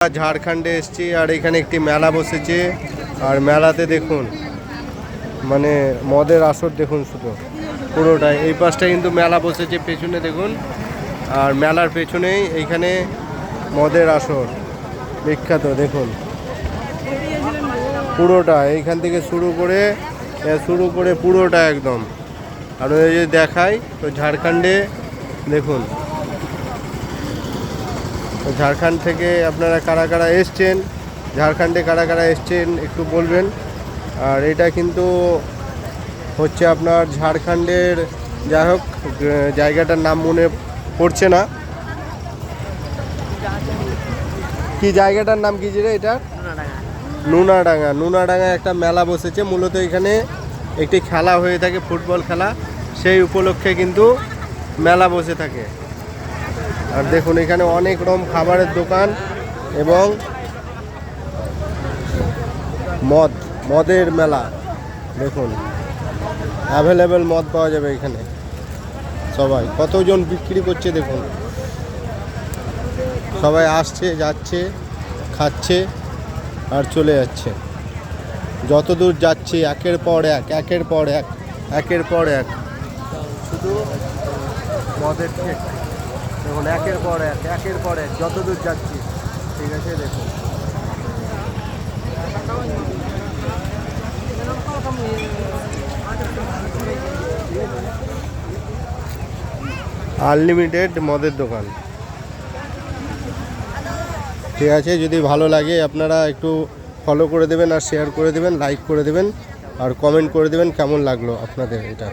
ঝাড়খণ্ডে এসেছি আর এখানে একটি মেলা বসেছে আর মেলাতে দেখুন মানে মদের আসর দেখুন শুধু পুরোটাই। এই পাশটা কিন্তু মেলা বসেছে পেছনে দেখুন, আর মেলার পেছনেই এইখানে মদের আসর বিখ্যাত দেখুন পুরোটা, এইখান থেকে শুরু করে পুরোটা একদম। আর ওই যে দেখাই তো ঝাড়খণ্ডে দেখুন, তো ঝাড়খণ্ড থেকে আপনারা কারা কারা এসছেন, ঝাড়খণ্ডে কারা কারা এসছেন একটু বলবেন। আর এটা কিন্তু হচ্ছে আপনার ঝাড়খণ্ডের, যাই হোক জায়গাটার নাম মনে পড়ছে না, কি জায়গাটার নাম কি রে এটা? নুনাডাঙ্গা। নুনাডাঙ্গা একটা মেলা বসেছে, মূলত এখানে একটি খেলা হয়ে থাকে, ফুটবল খেলা, সেই উপলক্ষে কিন্তু মেলা বসে থাকে। আর দেখুন এখানে অনেক রকম খাবারের দোকান এবং মদের মেলা দেখুন, অ্যাভেলেবেল মদ পাওয়া যাবে এখানে। সবাই কতজন বিক্রি করছে দেখুন, সবাই আসছে যাচ্ছে খাচ্ছে আর চলে যাচ্ছে। যতদূর যাচ্ছি একের পর এক শুধু মদের ঠেক দেখুন, একের পর এক যতদূর যাচ্ছি। ঠিক আছে দেখুন, আনলিমিটেড মদের দোকান। ঠিক আছে, যদি ভালো লাগে আপনারা একটু ফলো করে দেবেন আর শেয়ার করে দেবেন, লাইক করে দেবেন আর কমেন্ট করে দেবেন কেমন লাগলো আপনাদের এটা।